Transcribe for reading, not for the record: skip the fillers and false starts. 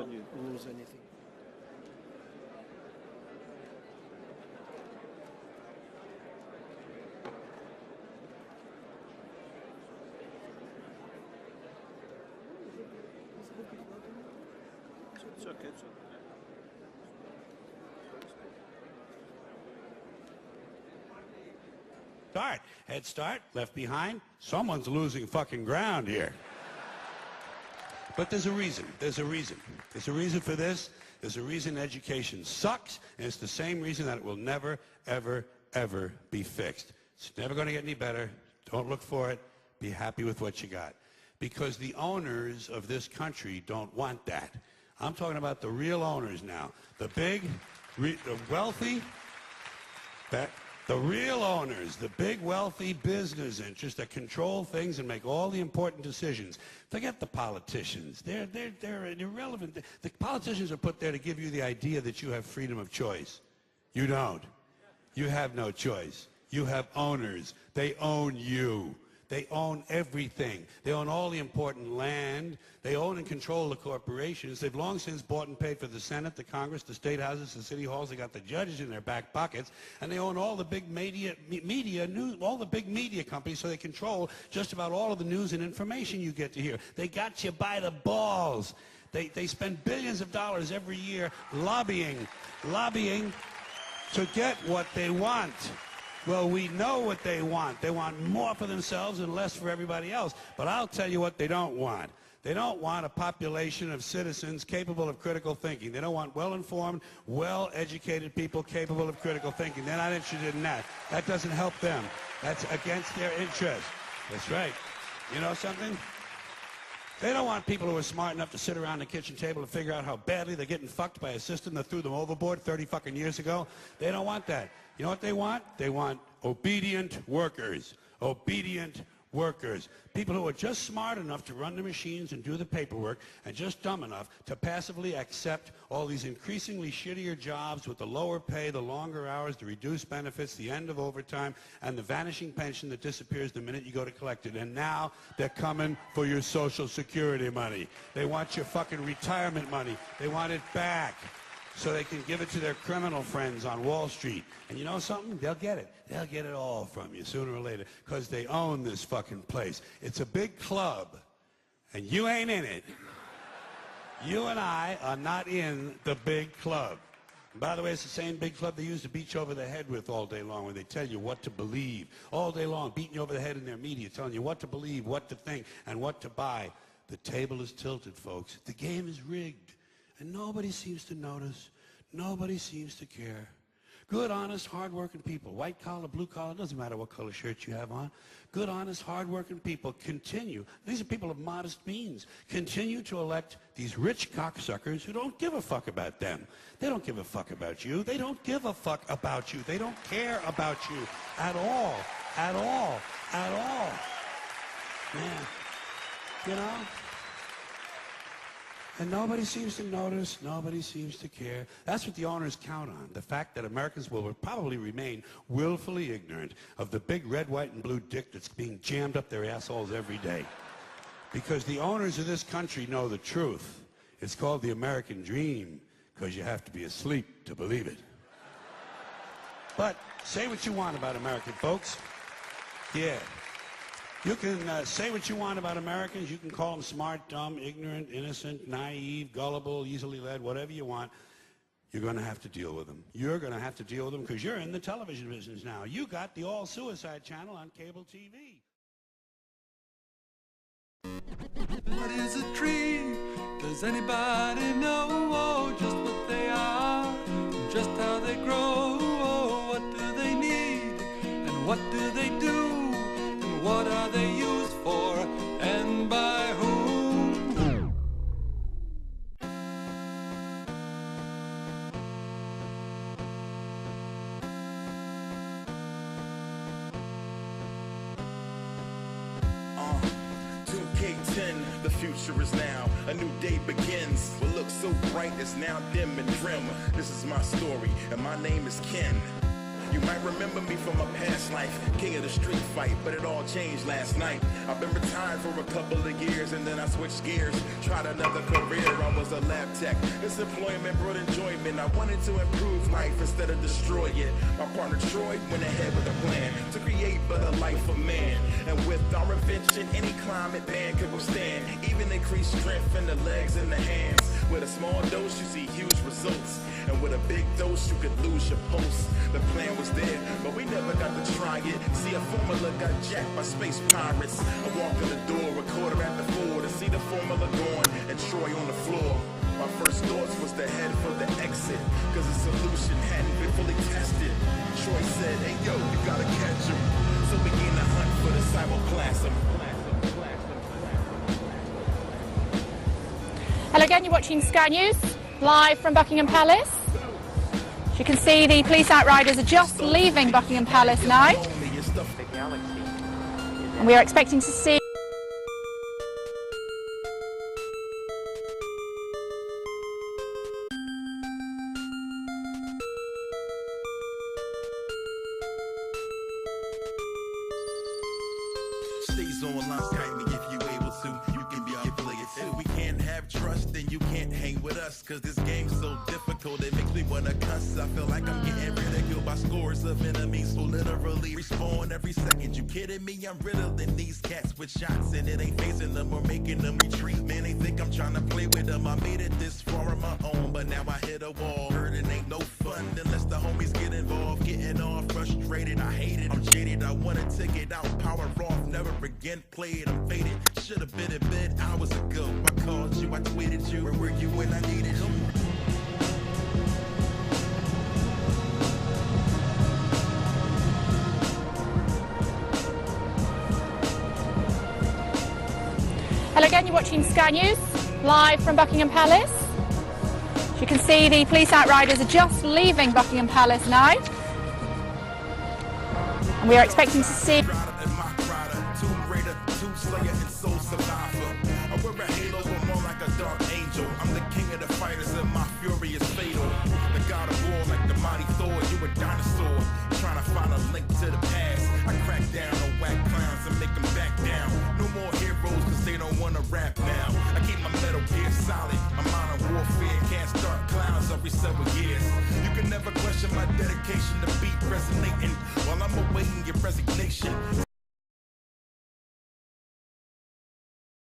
when you lose anything. It's okay, it's okay. Start. Head start, left behind. Someone's losing fucking ground here. But there's a reason. There's a reason. There's a reason for this. There's a reason education sucks, and it's the same reason that it will never, ever, ever be fixed. It's never going to get any better. Don't look for it. Be happy with what you got. Because the owners of this country don't want that. I'm talking about the real owners now. The big, the wealthy, the real owners, the big wealthy business interests that control things and make all the important decisions. Forget the politicians. They're irrelevant. The politicians are put there to give you the idea that you have freedom of choice. You don't. You have no choice. You have owners. They own you. They own everything. They own all the important land. They own and control the corporations. They've long since bought and paid for the Senate, the Congress, the state houses, the city halls. They got the judges in their back pockets. And they own all the big media news, all the big media companies, so they control just about all of the news and information you get to hear. They got you by the balls. They spend billions of dollars every year lobbying to get what they want. Well, we know what they want. They want more for themselves and less for everybody else. But I'll tell you what they don't want. They don't want a population of citizens capable of critical thinking. They don't want well-informed, well-educated people capable of critical thinking. They're not interested in that. That doesn't help them. That's against their interest. That's right. You know something? They don't want people who are smart enough to sit around the kitchen table and figure out how badly they're getting fucked by a system that threw them overboard 30 fucking years ago. They don't want that. You know what they want? They want obedient workers. Obedient workers. People who are just smart enough to run the machines and do the paperwork and just dumb enough to passively accept all these increasingly shittier jobs with the lower pay, the longer hours, the reduced benefits, the end of overtime, and the vanishing pension that disappears the minute you go to collect it. And now they're coming for your Social Security money. They want your fucking retirement money. They want it back, so they can give it to their criminal friends on Wall Street. And you know something? They'll get it. They'll get it all from you sooner or later, because they own this fucking place. It's a big club, and you ain't in it. You and I are not in the big club. And by the way, it's the same big club they use to beat you over the head with all day long when they tell you what to believe. All day long, beating you over the head in their media, telling you what to believe, what to think, and what to buy. The table is tilted, folks. The game is rigged. And nobody seems to notice. Nobody seems to care. Good, honest, hard-working people, white collar, blue collar, doesn't matter what color shirt you have on. Good, honest, hard-working people continue. These are people of modest means. Continue to elect these rich cocksuckers who don't give a fuck about them. They don't give a fuck about you. They don't give a fuck about you. They don't care about you at all. At all. At all. Man, you know? And nobody seems to notice, nobody seems to care. That's what the owners count on, the fact that Americans will probably remain willfully ignorant of the big red, white, and blue dick that's being jammed up their assholes every day. Because the owners of this country know the truth. It's called the American dream, because you have to be asleep to believe it. But say what you want about American folks. Yeah. You can say what you want about Americans. You can call them smart, dumb, ignorant, innocent, naive, gullible, easily led, whatever you want. You're going to have to deal with them. You're going to have to deal with them because you're in the television business now. You got the all-suicide channel on cable TV. What is a tree? Does anybody know just what they are? Just how they grow? What do they need? And what do they do? What are they used for, and by whom? K10, the future is now. A new day begins. What looks so bright is now dim and grim. This is my story, and my name is Ken. You might remember me from a past life, king of the street fight, but it all changed last night. I've been retired for a couple of years and then I switched gears, tried another career. I was a lab tech. This employment brought enjoyment. I wanted to improve life instead of destroy it. My partner Troy went ahead with a plan to create better life for man. And with our invention, any climate man could withstand, even increase strength in the legs and the hands. With a small dose, you see huge results. And with a big dose, you could lose your pulse. The plan was there, but we never got to try it. See, a formula got jacked by space pirates. I walked in the door, a quarter after 4, to see the formula gone and Troy on the floor. My first thoughts was to head for the exit, cause the solution hadn't been fully tested. Troy said, hey yo, you gotta catch him. So began the hunt for the cyboplasm. Hello again, you're watching Sky News, live from Buckingham Palace. As you can see, the police outriders are just leaving Buckingham Palace now. And we are expecting to see... Stays online, Skype me if you able to. You can be affiliated. If we can't have trust, then you can't hang with us. Cause this game's so difficult, it makes me wanna cuss. I feel like I'm getting ridiculed by scores of enemies who literally respawn every second. You kidding me? I'm riddling these cats with shots, and it ain't facing them or making them retreat. Man, they think I'm trying to play with them. I made it this far on my own, but now I hit a wall. Heard it ain't no fun unless the homies get involved. Getting all frustrated, I hate it, I'm jaded. I want a ticket out, power off, never again played. I'm faded, should've been in bed hours ago. I called you, I tweeted you. Where were you when I needed you? Hello again, you're watching Sky News, live from Buckingham Palace. As you can see, the police outriders are just leaving Buckingham Palace now. And we are expecting to see... Rap now. I keep my metal gear solid. I'm on a warfare, can't start clowns every several years. You can never question my dedication to beat resonating while I'm awaiting your resignation.